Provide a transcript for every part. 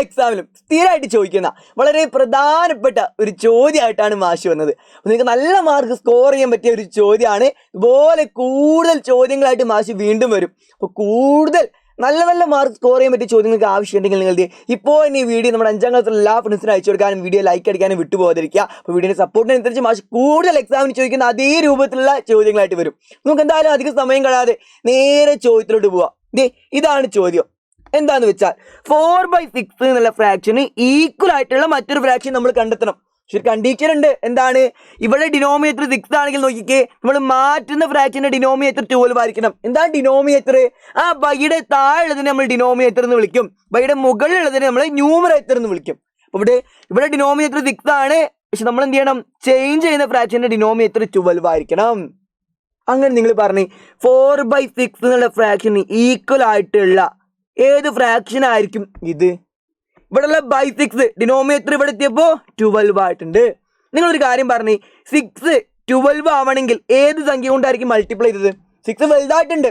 എക്സാമിലും സ്ഥിരമായിട്ട് ചോദിക്കുന്ന വളരെ പ്രധാനപ്പെട്ട ഒരു ചോദ്യമായിട്ടാണ് മാഷ് വന്നത്. അപ്പോൾ നിങ്ങൾക്ക് നല്ല മാർക്ക് സ്കോർ ചെയ്യാൻ പറ്റിയ ഒരു ചോദ്യമാണ്. ഇതുപോലെ കൂടുതൽ ചോദ്യങ്ങളായിട്ട് മാഷ് വീണ്ടും വരും. അപ്പോൾ കൂടുതൽ നല്ല നല്ല മാർക്ക് സ്കോർ ചെയ്യാൻ പറ്റിയ ചോദ്യങ്ങൾക്ക് ആവശ്യമുണ്ടെങ്കിൽ നിങ്ങൾ ഇപ്പോൾ തന്നെ ഈ വീഡിയോ നമ്മുടെ 5ാം ക്ലാസ്സിലുള്ള എല്ലാ ഫ്രണ്ട്സിനും അയച്ചു കൊടുക്കാനും വീഡിയോ ലൈക്ക് അടിക്കാനും വിട്ടുപോകാതിരിക്കുക. അപ്പോൾ വീഡിയോയുടെ സപ്പോർട്ടിനനുസരിച്ച് മാഷ് കൂടുതൽ എക്സാമിന് ചോദിക്കുന്ന അതേ രൂപത്തിലുള്ള ചോദ്യങ്ങളായിട്ട് വരും. നമുക്ക് എന്തായാലും അധികം സമയം കളയാതെ നേരെ ചോദ്യത്തിലോട്ട് പോവാം. ഇതാണ് ചോദ്യം. എന്താന്ന് വെച്ചാൽ 4/6 എന്നുള്ള ഫ്രാക്ഷന് ഈക്വൽ ആയിട്ടുള്ള മറ്റൊരു ഫ്രാക്ഷൻ നമ്മൾ കണ്ടെത്തണം. പക്ഷെ കണ്ടീഷൻ ഉണ്ട്. എന്താണ്? ഇവിടെ ഡിനോമിനേറ്റർ 6 ആണെങ്കിൽ നോക്കിക്കേ, നമ്മൾ മാറ്റുന്ന ഫ്രാക്ഷന്റെ ഡിനോമിനേറ്റർ 12 ആയിരിക്കണം. എന്താണ് ഡിനോമിനേറ്റർ? ആ ബൈയുടെ താഴെയുള്ളതിനെ നമ്മൾ ഡിനോമിനേറ്റർ എന്ന് വിളിക്കും, ബൈയുടെ മുകളിലുള്ളതിനെ നമ്മൾ ന്യൂമറേറ്റർ എന്ന് വിളിക്കും. അപ്പോൾ ഇവിടെ ഡിനോമിനേറ്റർ 6 ആണ്. പക്ഷെ നമ്മൾ എന്ത് ചെയ്യണം? ചേഞ്ച് ചെയ്യുന്ന ഫ്രാക്ഷന്റെ ഡിനോമിനേറ്റർ 12 ആയിരിക്കണം. അങ്ങനെ നിങ്ങൾ പറഞ്ഞു 4/6 എന്നുള്ള ഫ്രാക്ഷന് ഈക്വൽ ആയിട്ടുള്ള ഏത് ഫ്രാക്ഷൻ ആയിരിക്കും ഇത്? ഇവിടെയുള്ള ബൈ 6 ഡിനോമിനേറ്റർ ഇവിടെ എത്തിയപ്പോൾ 12 ആയിട്ടുണ്ട്. നിങ്ങളൊരു കാര്യം പറഞ്ഞു, 6 12 ആവണമെങ്കിൽ ഏത് സംഖ്യ കൊണ്ടായിരിക്കും മൾട്ടിപ്ലൈ ചെയ്തത്? 6 വലുതായിട്ടുണ്ട്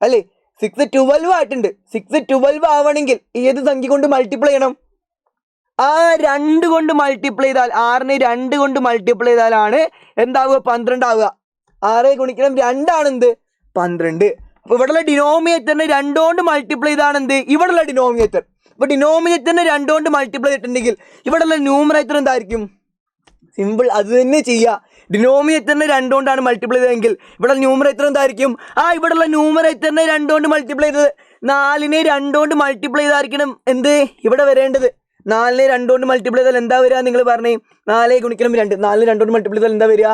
അല്ലേ? 6 12 ആയിട്ടുണ്ട്. 6 12 ആവണമെങ്കിൽ ഏത് സംഖ്യ കൊണ്ട് മൾട്ടിപ്ലൈ ചെയ്യണം? ആ 2 കൊണ്ട് മൾട്ടിപ്ലൈ ചെയ്താൽ, 6നെ 2 കൊണ്ട് മൾട്ടിപ്ലൈ ചെയ്താലാണ് എന്താവുക? 12 ആവുക. 6 ഗുണിക്കണം 2 ആണ് എന്ത്? 12. അപ്പോൾ ഇവിടെയുള്ള ഡിനോമിനേറ്ററിനെ 2 കൊണ്ട് മൾട്ടിപ്ലൈ ചെയ്താണ് എന്ത്? ഇവിടെയുള്ള ഡിനോമിനേറ്റർ. അപ്പോൾ ഡിനോമിനേറ്ററിനെ 2 കൊണ്ട് മൾട്ടിപ്ലൈ ചെയ്തിട്ടുണ്ടെങ്കിൽ ഇവിടെയുള്ള ന്യൂമറേറ്റർ എന്തായിരിക്കും? സിമ്പിൾ, അത് തന്നെ ചെയ്യുക. ഡിനോമിനേറ്ററിനെ 2 കൊണ്ടാണ് മൾട്ടിപ്ലൈ ചെയ്തതെങ്കിൽ ഇവിടെ ന്യൂമറേറ്റർ എന്തായിരിക്കും? ഇവിടെയുള്ള ന്യൂമറേറ്ററിനെ 2 കൊണ്ട് മൾട്ടിപ്ലൈ ചെയ്തത് 4നെ 2 കൊണ്ട് മൾട്ടിപ്ലൈ ചെയ്തായിരിക്കണം എന്ത്? ഇവിടെ വരേണ്ടത്. 4നെ 2 കൊണ്ട് മൾട്ടിപ്ലൈ ചെയ്താൽ എന്താ വരിക? നിങ്ങൾ പറഞ്ഞേ. 4 ഗുണിക്കണം 2, 4നെ 2 കൊണ്ട് മൾട്ടിപ്ലൈ ചെയ്താൽ എന്താ വരിക?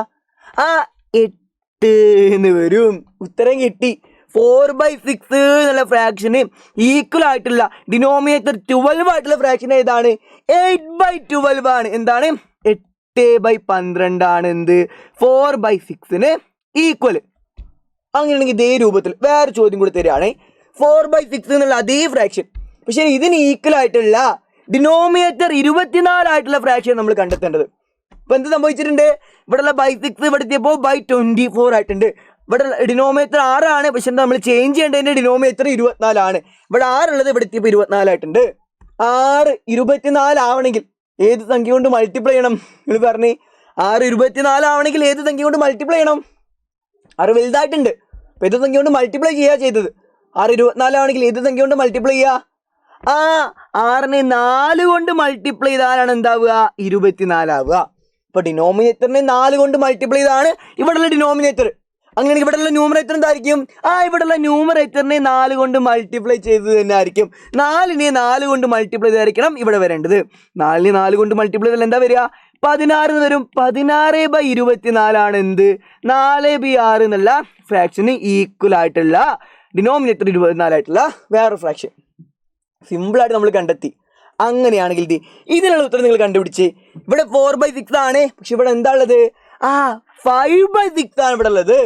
8 എന്ന് വരും. ഉത്തരം കിട്ടി. 4/6 എന്നുള്ള ഫ്രാക്ഷന് ഈക്വൽ ആയിട്ടുള്ള ഡിനോമിനേറ്റർ 12 ആയിട്ടുള്ള ഫ്രാക്ഷൻ ഏതാണ്? 8/12 ആണ്. എന്താണ്? 8/12 ആണ് എന്ത്? 4/6 ഈക്വൽ. അങ്ങനെയാണെങ്കിൽ ഇതേ രൂപത്തിൽ വേറെ ചോദ്യം കൂടി തരികയാണ്. 4/6 എന്നുള്ള അതേ ഫ്രാക്ഷൻ, പക്ഷേ ഇതിന് ഈക്വൽ ആയിട്ടുള്ള ഡിനോമിനേറ്റർ 24 ആയിട്ടുള്ള ഫ്രാക്ഷൻ നമ്മൾ കണ്ടെത്തേണ്ടത്. ഇപ്പൊ എന്ത് സംഭവിച്ചിട്ടുണ്ട്? ഇവിടെയുള്ള /6 ഇവിടെ എത്തിയപ്പോൾ /24 ആയിട്ടുണ്ട്. ഇവിടെ ഡിനോമിനേറ്റർ 6 ആണ്, പക്ഷെ എന്താ നമ്മൾ ചേഞ്ച് ചെയ്യേണ്ടതിന്റെ ഡിനോമിനേറ്റർ 24 ആണ്. ഇവിടെ 6 ഉള്ളത് ഇവിടെ എത്തിയപ്പോൾ 24 ആയിട്ടുണ്ട്. 6 24 ആവണമെങ്കിൽ ഏത് സംഖ്യ കൊണ്ട് മൾട്ടിപ്ലൈ ചെയ്യണം? നിങ്ങൾ പറഞ്ഞേ. 6 24 ആവണമെങ്കിൽ ഏത് സംഖ്യ കൊണ്ട് മൾട്ടിപ്ലൈ ചെയ്യണം? 6 വലുതായിട്ടുണ്ട്, അപ്പൊ ഏത് സംഖ്യ കൊണ്ട് മൾട്ടിപ്ലൈ ചെയ്യുക ചെയ്തത്? 6 24 ആണെങ്കിൽ ഏത് സംഖ്യ കൊണ്ട് മൾട്ടിപ്ലൈ ചെയ്യുക? 6നെ 4 കൊണ്ട് മൾട്ടിപ്ലൈ ചെയ്താലാണ് എന്താവുക? 24 ആവുക. അപ്പൊ ഡിനോമിനേറ്ററിനെ 4 കൊണ്ട് മൾട്ടിപ്ലൈ ചെയ്താണ് ഇവിടെയുള്ള ഡിനോമിനേറ്റർ. അങ്ങനെ ഇവിടെയുള്ള ന്യൂമറേറ്റർ എന്തായിരിക്കും? ഇവിടെയുള്ള ന്യൂമറേറ്ററിനെ 4 കൊണ്ട് മൾട്ടിപ്ലൈ ചെയ്തത് തന്നെ ആയിരിക്കും. 4നെ 4 കൊണ്ട് മൾട്ടിപ്ലൈ ചെയ്തായിരിക്കണം ഇവിടെ വരേണ്ടത്. 4നെ 4 കൊണ്ട് മൾട്ടിപ്ലൈ ചെയ്താൽ എന്താ വരിക? 16 എന്ന് വരും. 16/24 ആണ് എന്ത്? 4/6 എന്നുള്ള ഫ്രാക്ഷന് ഈക്വൽ ആയിട്ടുള്ള ഡിനോമിനേറ്റർ 24 ആയിട്ടുള്ള വേറെ ഫ്രാക്ഷൻ. സിമ്പിളായിട്ട് നമ്മൾ കണ്ടെത്തി. അങ്ങനെയാണെങ്കിൽ ഇതിനുള്ള ഉത്തരം നിങ്ങൾ കണ്ടുപിടിച്ച്. ഇവിടെ 4/6 ആണ്, പക്ഷെ ഇവിടെ എന്താ ഉള്ളത്? 5/6 ആണ് ഇവിടെ ഉള്ളത്.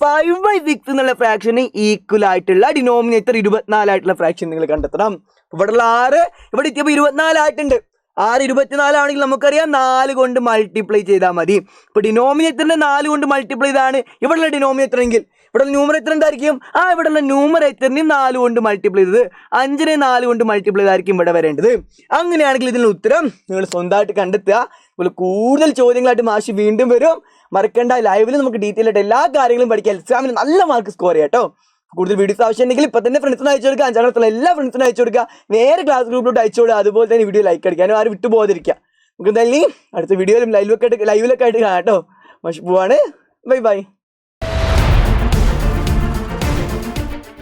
5/6 എന്നുള്ള ഫ്രാക്ഷന് ഈക്വൽ ആയിട്ടുള്ള ഡിനോമിനേറ്റർ 24 ആയിട്ടുള്ള ഫ്രാക്ഷൻ നിങ്ങൾ കണ്ടെത്തണം. ഇവിടെയുള്ള 6 ഇവിടെ എത്തിയപ്പോൾ 24 ആയിട്ടുണ്ട്. 6 24 ആണെങ്കിൽ നമുക്കറിയാം 4 കൊണ്ട് മൾട്ടിപ്ലൈ ചെയ്താൽ മതി. ഇപ്പൊ ഡിനോമിനേറ്ററിനെ 4 കൊണ്ട് മൾട്ടിപ്ലൈ ചെയ്താണ് ഇവിടെയുള്ള ഡിനോമിനേറ്റർ എങ്കിൽ ഇവിടെ ന്യൂമറേറ്റർ എന്തായിരിക്കും? ഇവിടെയുള്ള ന്യൂമറേറ്ററിനെ 4 കൊണ്ട് മൾട്ടിപ്ലൈ ചെയ്തത് 5നെ 4 കൊണ്ട് മൾട്ടിപ്ലൈ ചെയ്തായിരിക്കും ഇവിടെ വരേണ്ടത്. അങ്ങനെയാണെങ്കിൽ ഇതിനുള്ള ഉത്തരം നിങ്ങൾ സ്വന്തമായിട്ട് കണ്ടെത്തുക. ഇപ്പോൾ കൂടുതൽ ചോദ്യങ്ങളായിട്ട് മാഷ് വീണ്ടും വരും. മറക്കണ്ട, ലൈവിൽ നമുക്ക് ഡീറ്റെയിൽ ആയിട്ട് എല്ലാ കാര്യങ്ങളും പഠിക്കാം. എക്സാമിന് നല്ല മാർക്ക് സ്കോർ ചെയ്യാം കേട്ടോ. കൂടുതൽ വീഡിയോസ് ആവശ്യമുണ്ടെങ്കിൽ ഇപ്പൊ തന്നെ ഫ്രണ്ട്സിന് അയച്ചു കൊടുക്കുക. 5ാം ക്ലാസ്സിലുള്ള എല്ലാ ഫ്രണ്ട്സിനും അയച്ചു കൊടുക്കുക. വേറെ ക്ലാസ് ഗ്രൂപ്പിലോട്ട് അയച്ചു കൊടുക്കുക. അതുപോലെ തന്നെ വീഡിയോ ലൈക്ക് അടിക്കാനും ആരും വിട്ടു പോകാതിരിക്കുക. നമുക്ക് എന്തായാലും അടുത്ത വീഡിയോയിലും ലൈവിലൊക്കെ ആയിട്ട് കാണാം കേട്ടോ. മാഷ് പോവാണ്. Bye bye.